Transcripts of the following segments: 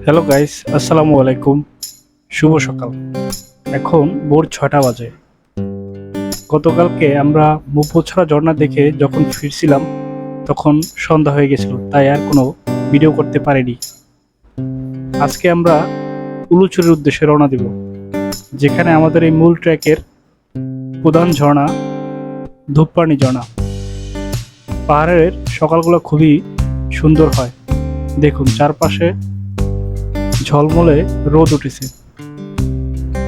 Hello guys, আসসালামু আলাইকুম। শুভ সকাল। এখন ভোর 6টা বাজে। গতকালকে আমরা মুপোছড়া ঝর্ণা দেখে যখন ফিরছিলাম তখন সন্ধ্যা হয়ে গেছিল, তাই আর কোনো ভিডিও করতে পারিনি। আজকে আমরা উলুচুরির উদ্দেশ্যে রওনা দিব, যেখানে আমাদের এই মূল ট্র্যাকের প্রধান ঝর্ণা ধূপপানি ঝর্ণা। পাহাড়ের সকালগুলো খুবই সুন্দর হয়। দেখুন, চারপাশে ঝলমলে রোদ উঠেছে,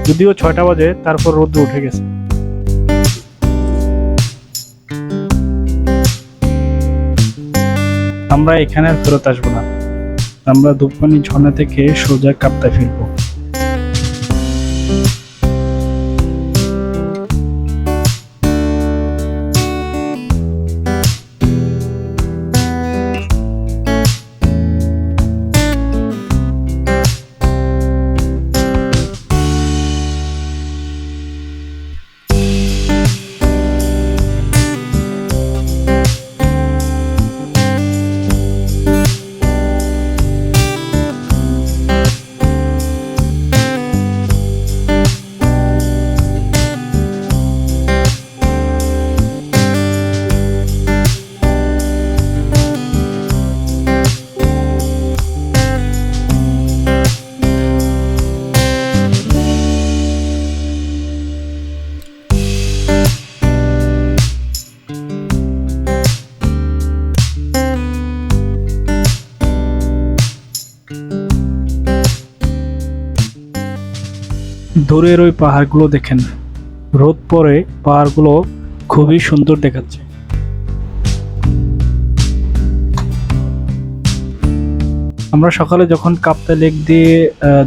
যদিও 6টা বাজে, তারপর রোদ উঠে গেছে। আমরা এখানে আর ফেরত আসবো না, আমরা ধূপপানি ঝর্ণা থেকে সোজা কাপ্তায় ফিরবো। দূরের ওই পাহাড়গুলো দেখেন, রোদ পরে পাহাড়গুলো খুবই সুন্দর দেখাচ্ছে। আমরা সকালে যখন কাপ্তাই লেক দিয়ে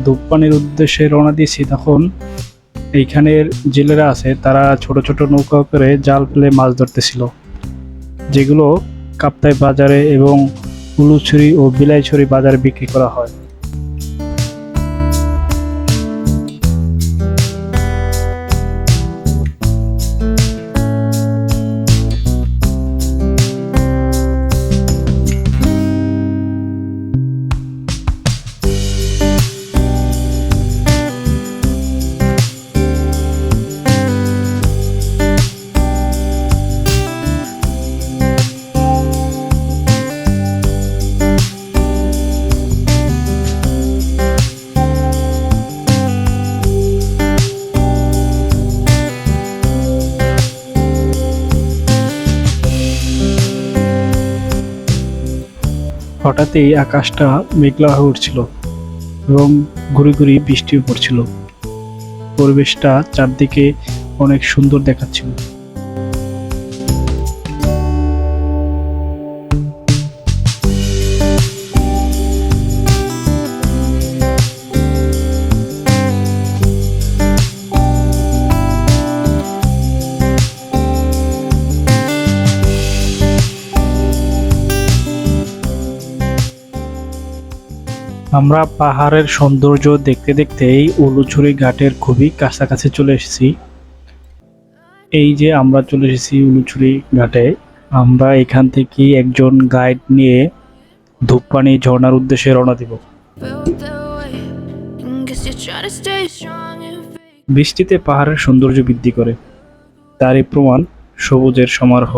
ধূপপানির উদ্দেশ্যে রওনা দিয়েছি, তখন এইখানের জেলেরা আছে, তারা ছোট ছোট নৌকা করে জাল ফেলে মাছ ধরতেছিল, যেগুলো কাপ্তাই বাজারে এবং উলুছড়ি ও বিলাইছড়ি বাজারে বিক্রি করা হয়। হঠাৎই আকাশটা মেঘলা হয়ে উঠছিল এবং ঘুরি ঘুরি বৃষ্টিও পড়ছিল। পরিবেশটা চারদিকে অনেক সুন্দর দেখাচ্ছিল। আমরা পাহাড়ের সৌন্দর্য দেখতে দেখতে এই উলুছড়ি ঘাটের খুবই কাছাকাছি চলে এসেছি। এই যে আমরা চলে এসেছি উলুছড়ি ঘাটে। আমরা এখান থেকে একজন গাইড নিয়ে ধূপপানি ঝর্ণার উদ্দেশ্যে রওনা দিব। বৃষ্টিতে পাহাড়ের সৌন্দর্য বৃদ্ধি করে, তারই প্রমাণ সবুজের সমারোহ।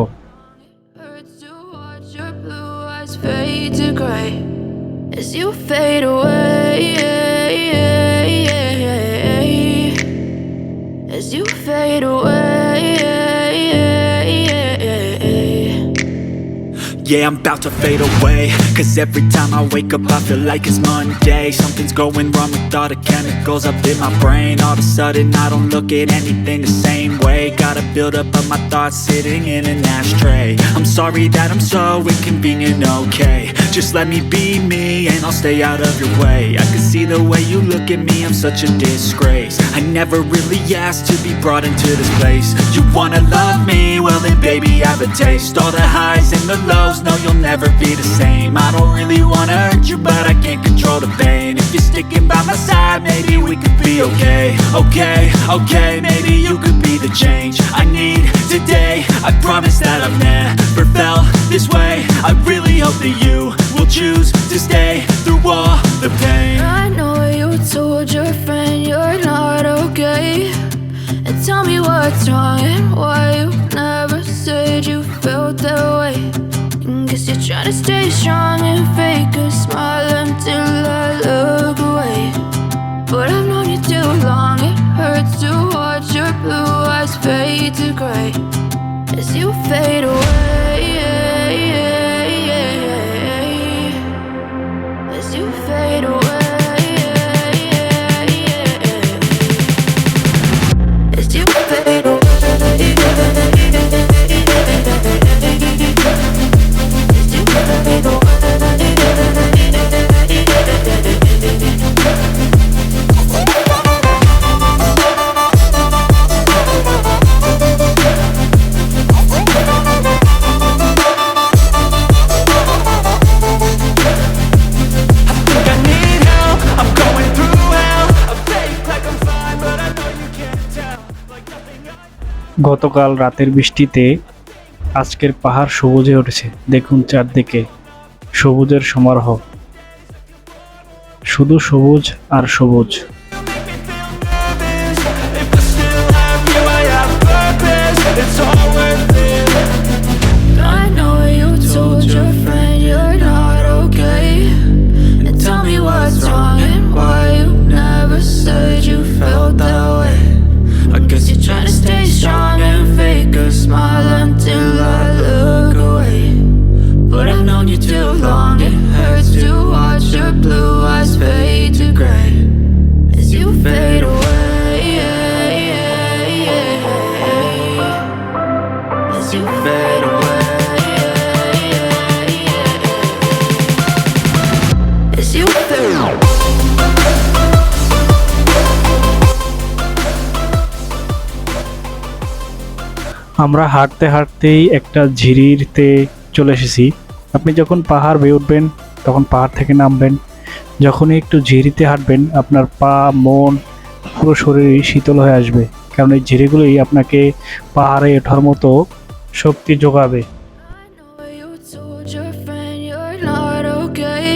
As you fade away, as you fade away. Yeah, I'm about to fade away, cause every time I wake up I feel like it's Monday. Something's going wrong with all the chemicals up in my brain. All of a sudden I don't look at anything the same way. Gotta build up of my thoughts sitting in an ashtray. I'm sorry that I'm so inconvenient, okay. Just let me be me and I'll stay out of your way. I can see the way you look at me, I'm such a disgrace. I never really asked to be brought into this place. You wanna love me? Well then baby I have a taste. All the highs and the lows, no you'll never be the same. I don't really wanna hurt you but I can't control the pain. If you're sticking by my side, maybe we could be okay. Okay, maybe you could be the change I need today. I promise that I've never felt this way. I really hope that you will choose to stay through all the pain. as you fade away, as you fade away, as you fade away. গতকাল রাতের বৃষ্টিতে আজকের পাহাড় সবুজে উঠেছে। দেখুন চারদিকে সবুজের সমারোহ, শুধু সবুজ আর সবুজ। I know you told your friend you're not okay, and tell me what's wrong and why you never said you felt that way. I guess you're trying to stay strong and fake a smile until I look away. But I've known you too long, it hurts to watch your blue eyes fade to gray as you fade away, as you fade away, as you fade away. আমরা হাঁটতে হাঁটতেই একটা ঝিরিতে চলে এসেছি। আপনি যখন পাহাড় বেয়ে উঠবেন তখন পাহাড় থেকে নামবেন, যখনই একটু ঝিরিতে হাঁটবেন আপনার পা মন পুরো শরীরই শীতল হয়ে আসবে, কারণ এই ঝিরিগুলোই আপনাকে পাহাড়ে ওঠার মতো শক্তি যোগাবে। I know you told your friend you're not okay,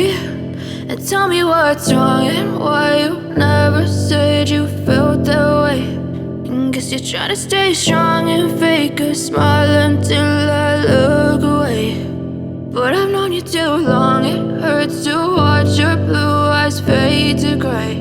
and tell me what's wrong and why you never said you felt that way. Guess you're trying to stay strong and fake a smile until I look away. But I've known you too long, it hurts to watch your blue eyes fade to gray.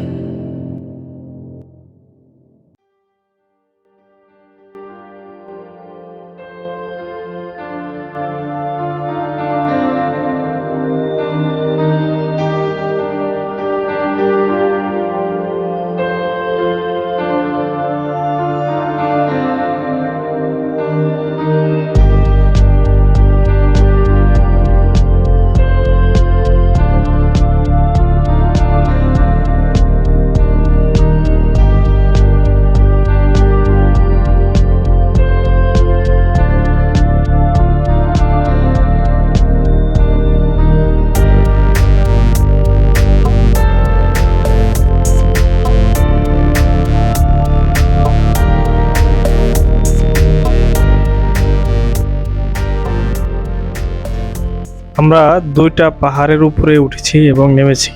আমরা দুইটা পাহাড়ের উপরে উঠেছি এবং নেমেছি,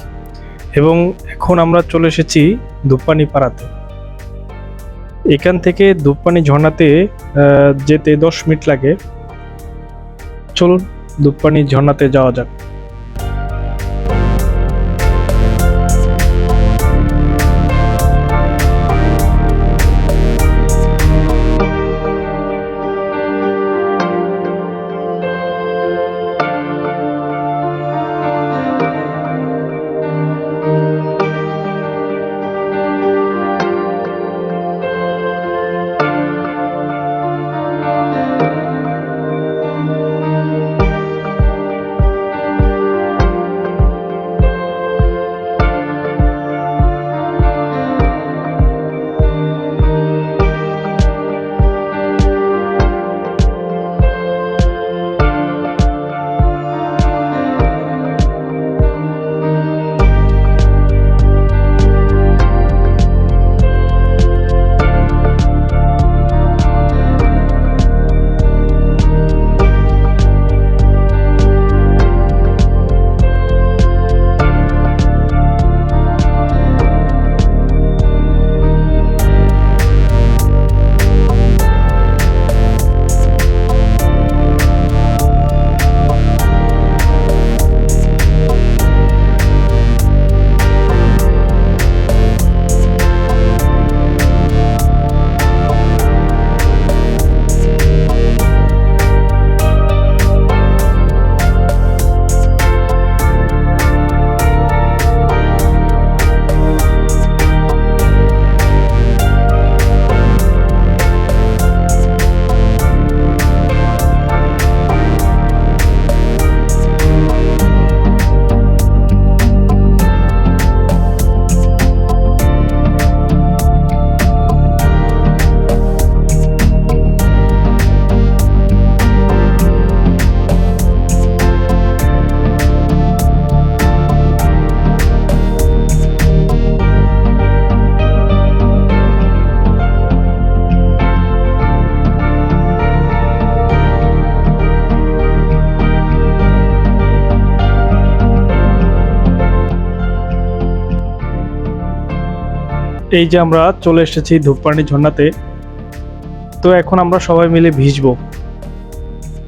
এবং এখন আমরা চলে এসেছি ধুপ্পানি পাড়াতে। এখান থেকে ধুপ্পানি ঝর্ণাতে যেতে 10 মিনিট লাগে। চলুন ধুপ্পানি ঝর্ণাতে যাওয়া যাক। এই যে আমরা চলে এসেছি ধূপপানি ঝর্ণাতে। তো এখন আমরা সবাই মিলে ভিজবো।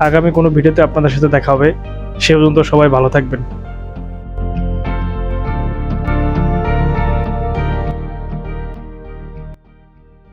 আগামী কোনো ভিডিওতে আপনাদের সাথে দেখা হবে। সে পর্যন্ত সবাই ভালো থাকবেন।